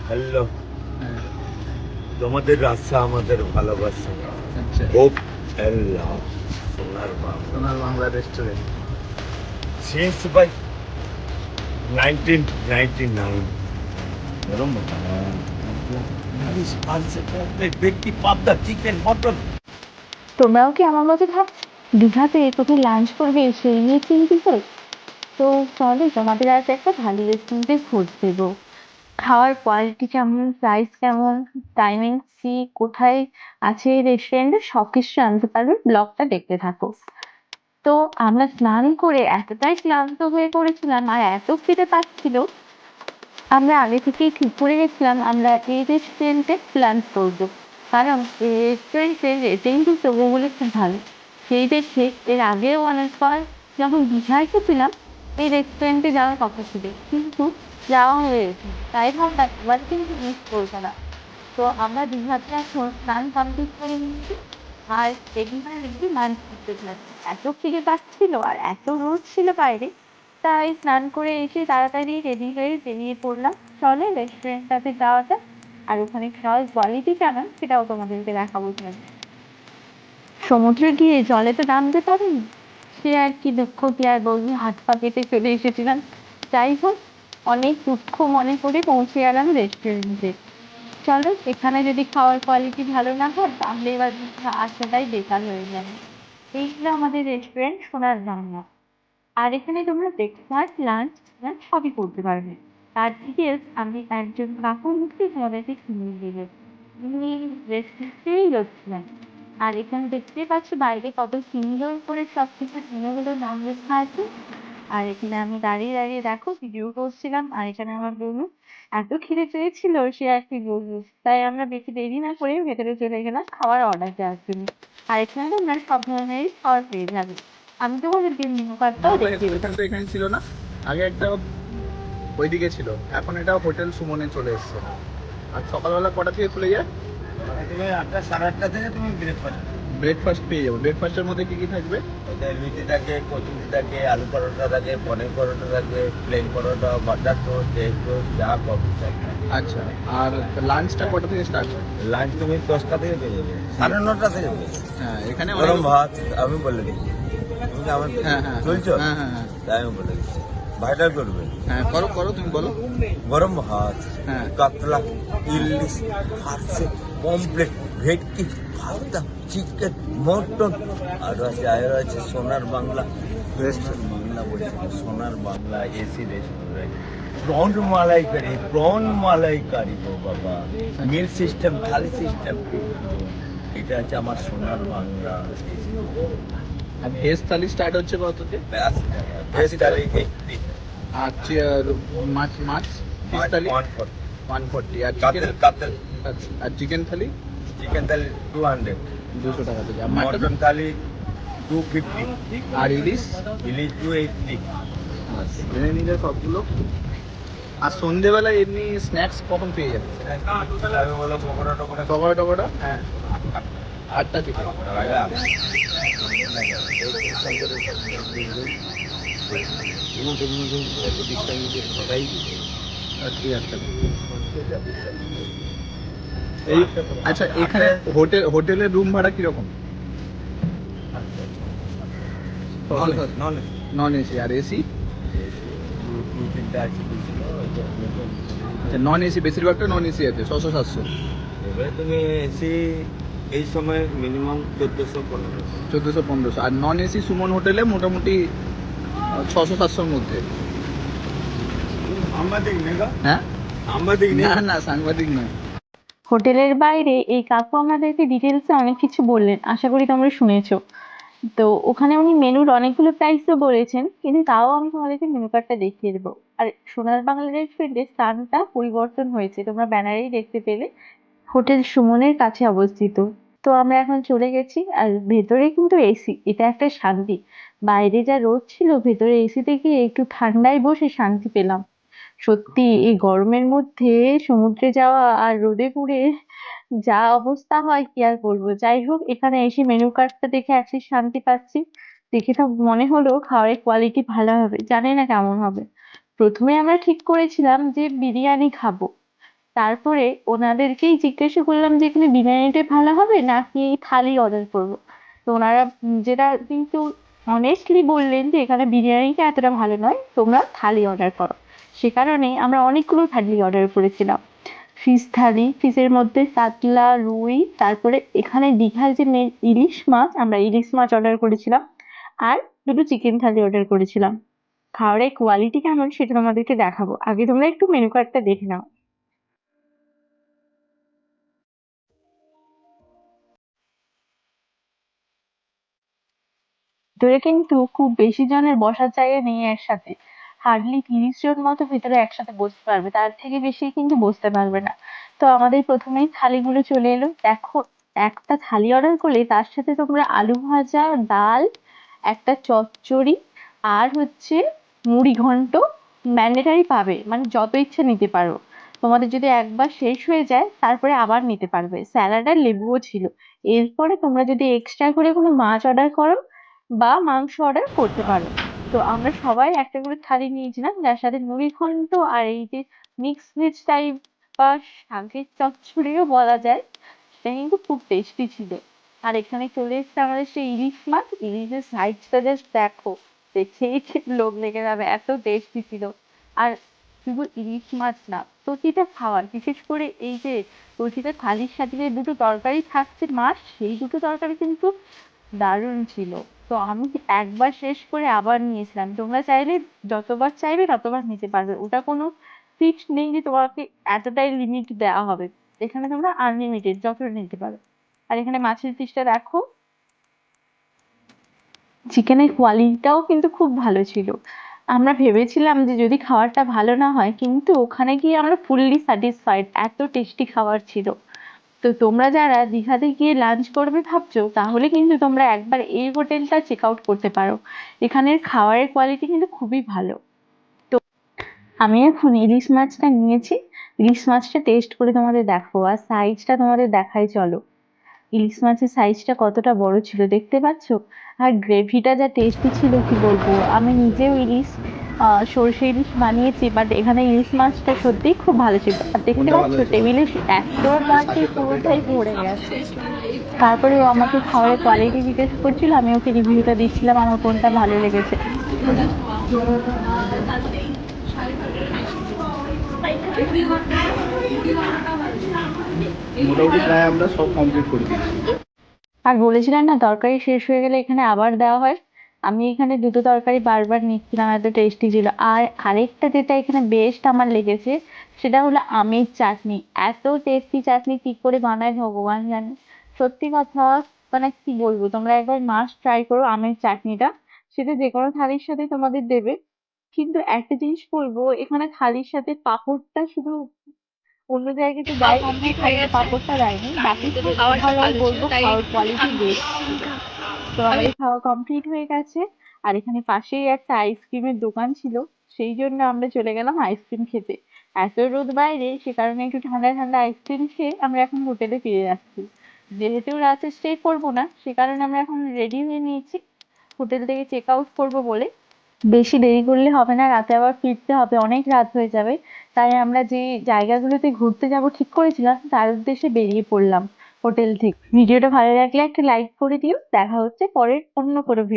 Hello, হ্যাঁ। তোমাদের রাস্তা আমাদের ভালোবাসা। আচ্ছা, হোপ হ্যালো, সোনার বাংলা সোনার বাংলা রেস্টুরেন্ট। সিন্স বাই 1999 গরম ব্যক্তি পাবদা চিকেন মটন। তোমরাও কি আমার মতো ভাব দীঘাতে কোথায় লাঞ্চ করবে সেই নিয়ে চিন্তিত? তো চলো তোমাদের আজ একটা ভালো রেস্টুরেন্টে খোঁজ দেবো। খাওয়ার কোয়ালিটি কেমন, প্রাইস কেমন, টাইমিং কি, কোথায় আছে এই রেস্টুরেন্টে, সবকিছু জানতে পারবে, ব্লগটা দেখতে থাকো। তো আমরা স্নান করে এতটাই ক্লান্ত হয়ে পড়েছিলাম আর এত খিদে পাচ্ছিল, আমরা আগে থেকেই ঠিক করে গেছিলাম আমরা এই রেস্টুরেন্টে লাঞ্চ করবো। কারণ এই রেস্টুরেন্টের রেটিং কিন্তু গুগলে খুব ভালো। সেই দেখে এর আগেও অনেকবার যখন দীঘায় গেছিলাম এই রেস্টুরেন্টে যাওয়ার কথা ছিল, কিন্তু যাওয়া হয়ে গেছে। তাই ভাবলাম এবার কিন্তু মিস করবো না। তো আমরা দীঘাতে এখন স্নান কমপ্লিট করে নিচ্ছি আর এখানে দেখবি লাঞ্চ করতে যাচ্ছি। এত খিদে পাচ্ছিল আর এত রোদ ছিল বাইরে, তাই স্নান করে এসে তাড়াতাড়ি রেডি হয়ে বেরিয়ে পড়লাম। চলে রেস্টুরেন্টটাতে যাওয়া যাক, আর ওখানে খাওয়ার কোয়ালিটি কেমন সেটাও তোমাদেরকে দেখাবো। সমুদ্রে গিয়ে জলে তো নামতে পারিনি, সে আর কি দুঃখ, কি আর বলবি, হাত পা কেটে চলে এসেছিলাম। যাই হোক, অনেক দুঃখ মনে করে পৌঁছে গেলাম রেস্টুরেন্টে। চলো, এখানে যদি খাওয়ার কোয়ালিটি ভালো না হয় তাহলে এবার আসাটাই বেকার হয়ে যাবে। এই হলো আমাদের রেস্টুরেন্ট সোনার বাংলা। আর এখানে তোমরা ব্রেকফাস্ট, লাঞ্চ, ডিনার সবই করতে পারবে। তার ডিটেলস আমি একজন কাকুর মুখে তোমাদেরকে শুনিয়ে দেবো। উনি রেস্টুরেন্টেই যাচ্ছিলেন। আর এখানে দেখতেই পাচ্ছ বাইরে কত সুন্দর করে সব কিছু মেনুগুলো নাম লেখা আছে। আর এখানে আমি দাঁড়িয়ে দাঁড়িয়ে দেখো ভিডিও করছিলাম। আর এখানে আমার বোনু এত খিদে পেয়েছিল সে আর কি বলবো, তাই আমরা বেশি দেরি না করে ভেতরে চলে গেলাম খাওয়ার অর্ডার দেওয়ার জন্য। আর এখানে তোমরা সব ধরনেরই খাবার পেয়ে যাবে। আমি তোমাদেরকে মেনু কার্ডটাও দেখিয়ে এখানে দেবো। তো এখানে ছিল না, আগে একটা ওইদিকে ছিল, এখন এটা হোটেল সুমনে চলে এসছে। আর সকালবেলা কটা থেকে খুলে যায়? তুমি 8টা 8:30 থেকে তুমি ব্রেকফাস্ট। ব্রেকফাস্ট পেয়ে যাবো। ব্রেকফাস্টের মধ্যে কি কি থাকবে? ওদের রুটি থাকে, কচুরি থাকে, আলু পরোটা থাকে, পনির পরোটা থাকে, প্লেন পরোটা, বাটার টোস্ট, এগ টোস্ট, যা কফি থাকে। আচ্ছা, আর লাঞ্চটা কটা থেকে স্টার্ট হয়? লাঞ্চ তুমি 10টা থেকে পেয়ে যাবে, 9:30 থেকে পেয়ে যাবে। হ্যাঁ, এখানে গরম ভাত আমি বলে দিচ্ছি, তুমি কি আমার হ্যাঁ হ্যাঁ চলছো? হ্যাঁ হ্যাঁ হ্যাঁ তাই আমি বলে দিচ্ছি, ভাইটাল করবে। হ্যাঁ, করো করো, তুমি বলো। গরম ভাত, হ্যাঁ। কাতলা, ইলিশ, ফার্সে, পমপ্লেট, ভেটকি, ফালদা, চিকেন, মটন, আর আছে সোনার বাংলা রেস্টুরেন্ট। বাংলা বলছি না, সোনার বাংলা এসি রেস্টুরেন্ট। প্রন মালাইকারি গো বাবা, মিল সিস্টেম, থালি সিস্টেম। এটা হচ্ছে আমার সোনার বাংলা এসি। আর ভেজ থালি স্টার্ট হচ্ছে কত থেকে? 80 টাকা ভেজ থালি 80, আর মাছ মাছ ফিশ থালি 140, 140, আর কাতল চিকেন? কাতল, আচ্ছা, আর চিকেন থালি চিকেন থালি 200, 200 টাকা থেকে, আর মাটন? মটন থালি 250, আর ইলিশ? ইলিশ 280। আচ্ছা, জেনে নিলে সবগুলো। আর সন্ধেবেলায় এমনি স্ন্যাক্স কখন পেয়ে যাবে? আমি বলো পকোড়া টকোড়া পকোড়া টকোড়া? হ্যাঁ, 8টা থেকে। রাত্রি 8টা থেকে। এই, আচ্ছা, এখানে হোটেলের রুম ভাড়া কিরকম? নন এসি আর এসি? আচ্ছা, নন এসি বেশিরভাগটা নন এসি আছে, 600-700। এবারে তুমি এসি এই সময় মিনিমাম 1400-1500। 1400-1500, আর নন এসি সুমন হোটেলে মোটামুটি 600-700-র মধ্যে। সাংবাদিক নেগা, হ্যাঁ, সাংবাদিক না নেই। না, সাংবাদিক নয়। হোটেলের বাইরে এই কাকু আমাদেরকে ডিটেলসে অনেক কিছু বললেন, আশা করি তোমরা শুনেছো। তো ওখানে উনি মেনুর অনেকগুলো প্রাইসও বলেছেন, কিন্তু তাও আমি তোমাদেরকে মেনু কার্ডটা দেখিয়ে দেবো। আর সোনার বাংলা রেস্টুরেন্টের স্থানটা পরিবর্তন হয়েছে, তোমরা ব্যানারেই দেখতে পেলে। হোটেল সুমনের কাছে অবস্থিত। তো আমরা এখন চলে গেছি, আর ভেতরে কিন্তু এসি, এটা একটা শান্তি। বাইরে যা রোদ ছিল, ভেতরে এসিতে গিয়ে একটু ঠান্ডায় বসে শান্তি পেলাম। সত্যি এই গরমের মধ্যে সমুদ্রে যাওয়া আর রোদে পুড়ে যা অবস্থা হয় কি আর বলবো। যাই হোক, এখানে এসে মেনু কার্ডটা দেখে অ্যাটলিস্ট শান্তি পাচ্ছি। দেখে তো মনে হলো খাবারের কোয়ালিটি ভালো হবে, জানি না কেমন হবে। প্রথমে আমরা ঠিক করেছিলাম যে বিরিয়ানি খাবো, তারপরে ওনাদেরকেই জিজ্ঞাসা করলাম যে এখানে বিরিয়ানিটা ভালো হবে নাকি থালি অর্ডার করব। তো ওনারা যেটা কিন্তু অনেস্টলি বললেন যে এখানে বিরিয়ানিটা এতটা ভালো নয়, তোমরা থালি অর্ডার করো। সে কারণে আমরা অনেকগুলো থালি অর্ডার করেছিলাম। ফিশ থালি, ফিশের মধ্যে কাতলা, রুই, তারপরে এখানে দীঘায় যে ইলিশ মাছ, আমরা ইলিশ মাছ অর্ডার করেছিলাম। আর দুটো চিকেন থালি অর্ডার করেছিলাম। খাবারের কোয়ালিটি কেমন সেটা তোমাদেরকে দেখাবো, আগে তোমরা একটু মেনু কার্ডটা দেখে নাও। ভেতরে কিন্তু খুব বেশি জনের বসার জায়গা নেই একসাথে। হার্ডলি 30 জন মতো ভেতরে একসাথে বসতে পারবে, তার থেকে বেশি কিন্তু বসতে পারবে না। তো আমাদের প্রথমেই থালিগুলো চলে এলো। দেখো, একটা থালি অর্ডার করলে তার সাথে তোমরা আলু ভাজা, ডাল, একটা চচ্চড়ি আর হচ্ছে মুড়ি ঘন্ট ম্যান্ডেটারি পাবে, মানে যত ইচ্ছে নিতে পারো। তোমাদের যদি একবার শেষ হয়ে যায় তারপরে আবার নিতে পারবে। স্যালাড আর লেবুও ছিল। এরপরে তোমরা যদি এক্সট্রা করে কোনো মাছ অর্ডার করো বা মাংস অর্ডার করতে পারো। তো আমরা সবাই একটা করে থালি নিয়েছিলাম, যার সাথে মুড়ি ঘন্ট আর এই যে মিক্স ভেজ টাইপ বা শাকের চচ্চড়িও বলা যায়, সেটা কিন্তু খুব টেস্টি ছিল। আর এখানে চলে এসেছে আমাদের সেই ইলিশ মাছ। ইলিশের সাইজটা জাস্ট দেখো, দেখেই ঠিক লোভ লেগে যাবে, এত টেস্টি ছিল। আর শুধু ইলিশ মাছ না, প্রতিটা খাবার, বিশেষ করে এই যে প্রতিটা থালির সাথে যে দুটো তরকারি থাকছে মাছ, সেই দুটো তরকারি কিন্তু দারুণ ছিল। তো আমি একবার শেষ করে আবার নিয়েছিলাম। তোমরা চাইলে যতবার চাইবে ততবার নিতে পারবে, ওটা কোনো ফিক্স নেই যে তোমাকে এতটাই লিমিট দেওয়া হবে। এখানে তোমরা আনলিমিটেড যতটা নিতে পারো। আর এখানে মাছের পিসটা দেখো, চিকেনের কোয়ালিটিটাও কিন্তু খুব ভালো ছিল। আমরা ভেবেছিলাম যে যদি খাবারটা ভালো না হয়, কিন্তু ওখানে গিয়ে আমরা ফুললি স্যাটিসফাইড, এত টেস্টি খাবার ছিল। তো তোমরা যারা দীঘাতে গিয়ে লাঞ্চ করবে ভাবছো, তাহলে কিন্তু তোমরা একবার এই হোটেলটা চেক আউট করতে পারো। এখানের খাবারের কোয়ালিটি কিন্তু খুবই ভালো। আমি এখন ইলিশ মাছটা নিয়েছি, ইলিশ মাছটা টেস্ট করে তোমাদের দেখো, আর সাইজটা তোমাদের দেখাই চলো। ইলিশ মাছের সাইজটা কতটা বড় ছিল দেখতে পাচ্ছ। আর গ্রেভিটা যা টেস্টি ছিল কি বলবো। আমি নিজেও ইলিশ সর্ষে ইলিশ বানিয়েছি, বাট এখানে ইলিশ মাছটা সত্যিই খুব ভালো ছিল। আর দেখতে কোনটা ভালো পাচ্ছ হয়েছে? টেবিলে এত মাছই পুরোটাই ভরে গেছে। তারপরে ও আমাকে খাবারের কোয়ালিটি জিজ্ঞেস করছিল, আমি ওকে রিভিউটা দিচ্ছিলাম আমার কোনটা ভালো লেগেছে। মোটামুটি প্রায় আমরা সব কমপ্লিট করে দিয়েছি। আর বলেছিলাম না তরকারি শেষ হয়ে গেলে এখানে আবার দেওয়া হয়। আমি এখানে দুটো তরকারি বারবার নিচ্ছিলাম, এত টেস্টি ছিল। আর আরেকটা যেটা এখানে বেস্ট আমার লেগেছে, সেটা হলো আমের চাটনি। এত টেস্টি চাটনি কি করে বানায় ভগবান জানে। সত্যি কথা, মানে কি বলবো, তোমরা একবার মাস্ট ট্রাই করো আমের চাটনিটা। সেটা যে কোনো থালির সাথে তোমাদের দেবে। কিন্তু একটা জিনিস বলবো, এখানে থালির সাথে পাঁপড়টা শুধু, অন্য জায়গায় তো দেয় কিন্তু থালিতে পাঁপড়টা দেয়নি। বাকি সব ওভারঅল বলবো খাওয়ার কোয়ালিটি বেস্ট ছিল। তো আমাদের খাওয়া কমপ্লিট হয়ে গেছে। আর এখানে পাশেই একটা আইসক্রিমের দোকান ছিল, সেই জন্য আমরা চলে গেলাম আইসক্রিম খেতে। এত রোদ বাইরে, সে কারণে একটু ঠান্ডা ঠান্ডা আইসক্রিম খেয়ে আমরা এখন হোটেলে ফিরে যাচ্ছি। যেহেতু রাতে স্টে করবো না, সে কারণে আমরা এখন রেডি হয়ে নিয়েছি হোটেল থেকে চেক আউট করবো বলে। বেশি দেরি করলে হবে না, রাতে আবার ফিরতে হবে, অনেক রাত হয়ে যাবে। তাই আমরা যে জায়গাগুলোতে ঘুরতে যাব ঠিক করেছিলাম, তার উদ্দেশ্যে বেরিয়ে পড়লাম হোটেল থেকে। ভিডিওটা ভালো লাগলে একটা লাইক করে দিও। দেখা হচ্ছে পরের অন্য কোনো ভিডিও।